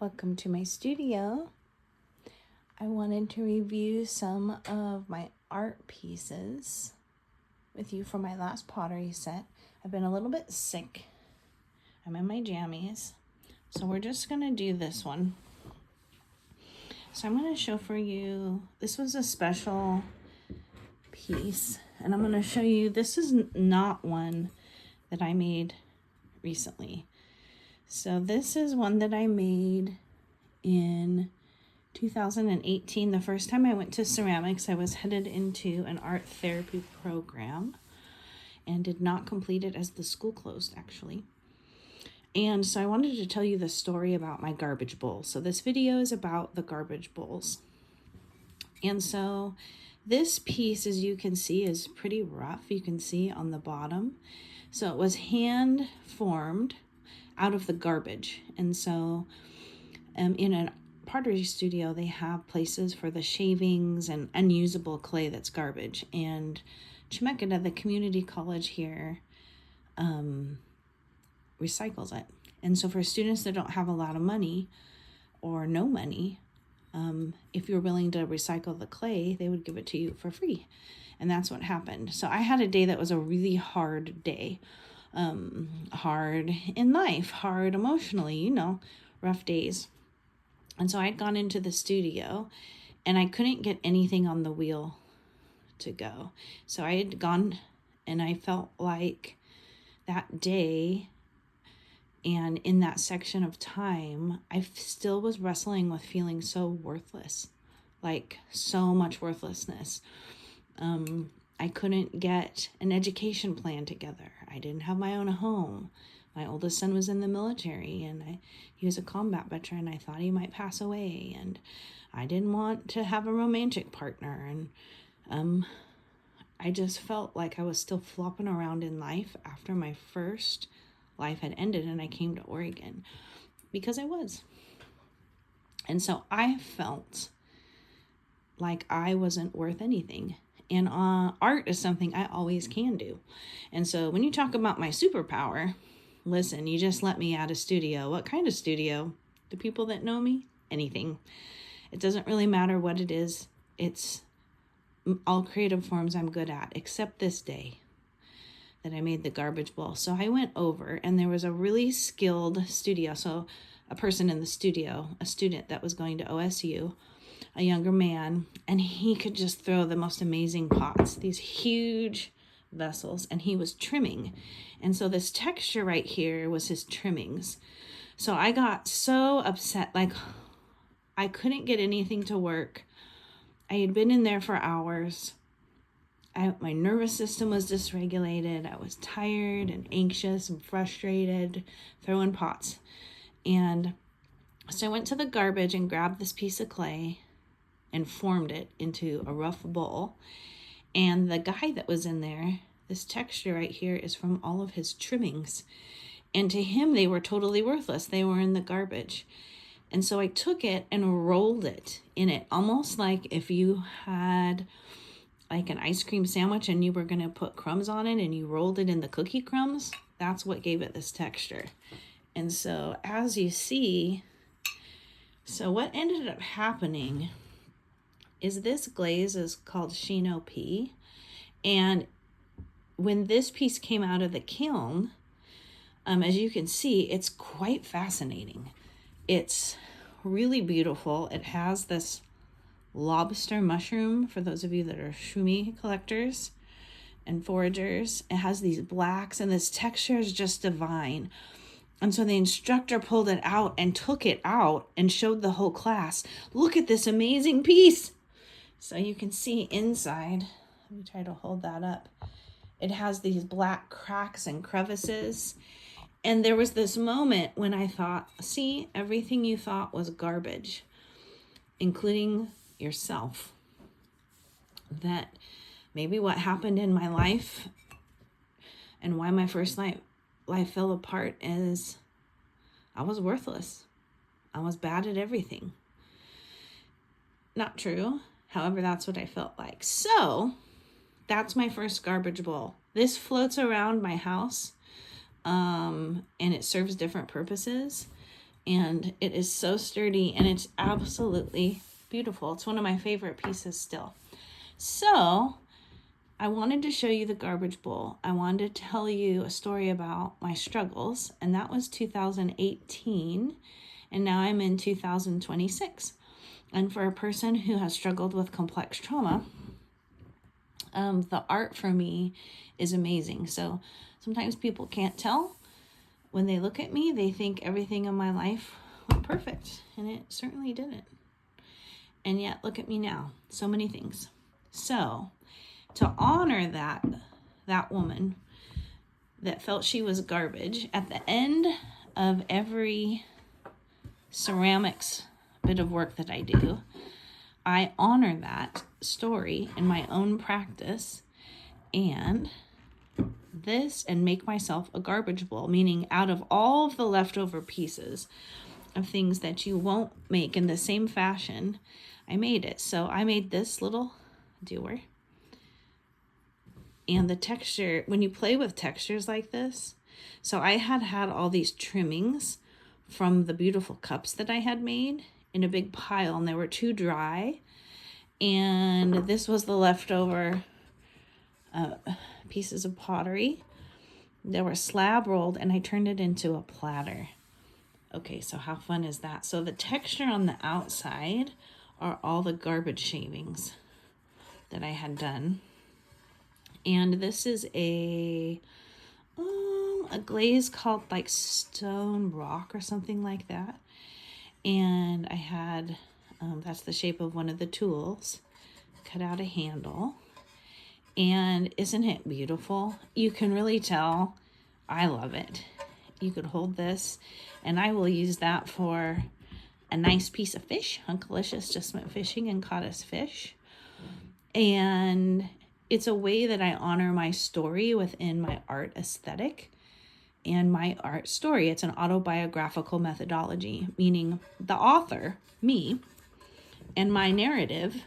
Welcome to my studio. I wanted to review some of my art pieces with you for my last pottery set. I've been a little bit sick. I'm in my jammies. So we're just going to do this one. So I'm going to show for you, this was a special piece. And I'm going to show you, this is not one that I made recently. So this is one that I made in 2018. The first time I went to ceramics, I was headed into an art therapy program and did not complete it as the school closed, actually. And so I wanted to tell you the story about my garbage bowl. So this video is about the garbage bowls. And so this piece, as you can see, is pretty rough. You can see on the bottom. So it was hand formed out of the garbage. And so in a pottery studio, they have places for the shavings and unusable clay that's garbage. And Chemeketa, the community college here, recycles it. And so for students that don't have a lot of money or no money, if you're willing to recycle the clay, they would give it to you for free. And that's what happened. So I had a day that was a really hard day. Hard in life, hard emotionally, rough days. And so I had gone into the studio and I couldn't get anything on the wheel to go. So I had gone and I felt like that day and in that section of time, I still was wrestling with feeling so worthless, like so much worthlessness. I couldn't get an education plan together. I didn't have my own home. My oldest son was in the military and he was a combat veteran. I thought he might pass away and I didn't want to have a romantic partner. And I just felt like I was still flopping around in life after my first life had ended and I came to Oregon because I was. And so I felt like I wasn't worth anything. And art is something I always can do. And so when you talk about my superpower, listen, you just let me out of studio. What kind of studio? The people that know me? Anything. It doesn't really matter what it is. It's all creative forms I'm good at, except this day that I made the garbage bowl. So I went over and there was a really skilled studio. So a person in the studio, a student that was going to OSU, a younger man, and he could just throw the most amazing pots, these huge vessels, and he was trimming. And so this texture right here was his trimmings. So I got so upset, like I couldn't get anything to work. I had been in there for hours. My nervous system was dysregulated. I was tired and anxious and frustrated, throwing pots. And so I went to the garbage and grabbed this piece of clay and formed it into a rough bowl. And the guy that was in there, this texture right here is from all of his trimmings. And to him, they were totally worthless. They were in the garbage. And so I took it and rolled it in it, almost like if you had like an ice cream sandwich and you were going to put crumbs on it and you rolled it in the cookie crumbs. That's what gave it this texture. And so as you see, so what ended up happening is this glaze is called Chino P. And when this piece came out of the kiln, as you can see, it's quite fascinating. It's really beautiful. It has this lobster mushroom, for those of you that are shumi collectors and foragers. It has these blacks and this texture is just divine. And so the instructor pulled it out and took it out and showed the whole class, look at this amazing piece. So you can see inside, let me try to hold that up. It has these black cracks and crevices. And there was this moment when I thought, see, everything you thought was garbage, including yourself. That maybe what happened in my life and why my first life fell apart is I was worthless. I was bad at everything. Not true. However, that's what I felt like. So that's my first garbage bowl. This floats around my house and it serves different purposes. And it is so sturdy, and it's absolutely beautiful. It's one of my favorite pieces still. So I wanted to show you the garbage bowl. I wanted to tell you a story about my struggles, and that was 2018, and now I'm in 2026. And for a person who has struggled with complex trauma, the art for me is amazing. So sometimes people can't tell. When they look at me, they think everything in my life went perfect, and it certainly didn't. And yet, look at me now. So many things. So to honor that woman that felt she was garbage, at the end of every ceramics bit of work that I do, I honor that story in my own practice and make myself a garbage bowl, meaning out of all of the leftover pieces of things that you won't make in the same fashion, I made it. So I made this little doer. And the texture, when you play with textures like this, so I had all these trimmings from the beautiful cups that I had made in a big pile, and they were too dry. And this was the leftover pieces of pottery. They were slab rolled, and I turned it into a platter. Okay, so how fun is that? So the texture on the outside are all the garbage shavings that I had done. And this is a glaze called like stone rock or something like that. And I had, that's the shape of one of the tools, cut out a handle. And isn't it beautiful? You can really tell I love it. You could hold this, and I will use that for a nice piece of fish. Uncle-licious just went fishing and caught us fish. And it's a way that I honor my story within my art aesthetic and my art story. It's an autobiographical methodology, meaning the author, me, and my narrative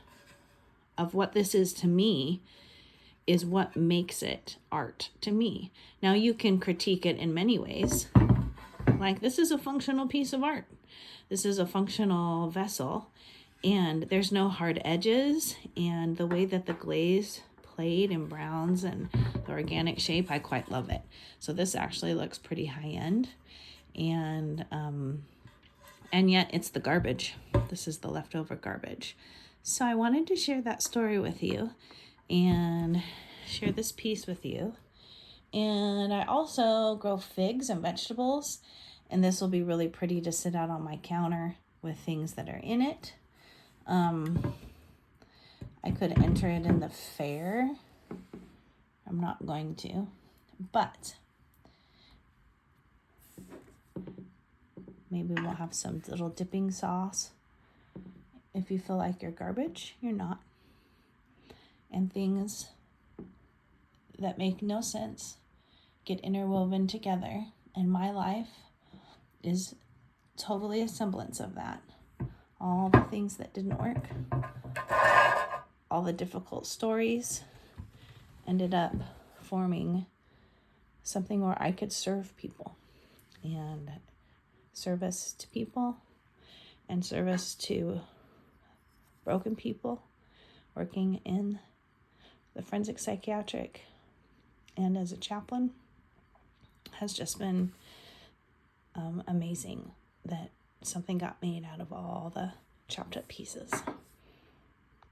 of what this is to me is what makes it art to me. Now, you can critique it in many ways. Like, this is a functional piece of art. This is a functional vessel, and there's no hard edges, and the way that the glaze played in browns and the organic shape, I quite love it. So this actually looks pretty high-end, and yet it's the garbage. This is the leftover garbage. So I wanted to share that story with you and share this piece with you. And I also grow figs and vegetables, and this will be really pretty to sit out on my counter with things that are in it. I could enter it in the fair. I'm not going to, but maybe we'll have some little dipping sauce. If you feel like you're garbage, you're not. And things that make no sense get interwoven together. And my life is totally a semblance of that. All the things that didn't work, all the difficult stories ended up forming something where I could serve people, and service to people and service to broken people, working in the forensic psychiatric and as a chaplain has just been amazing that something got made out of all the chopped up pieces.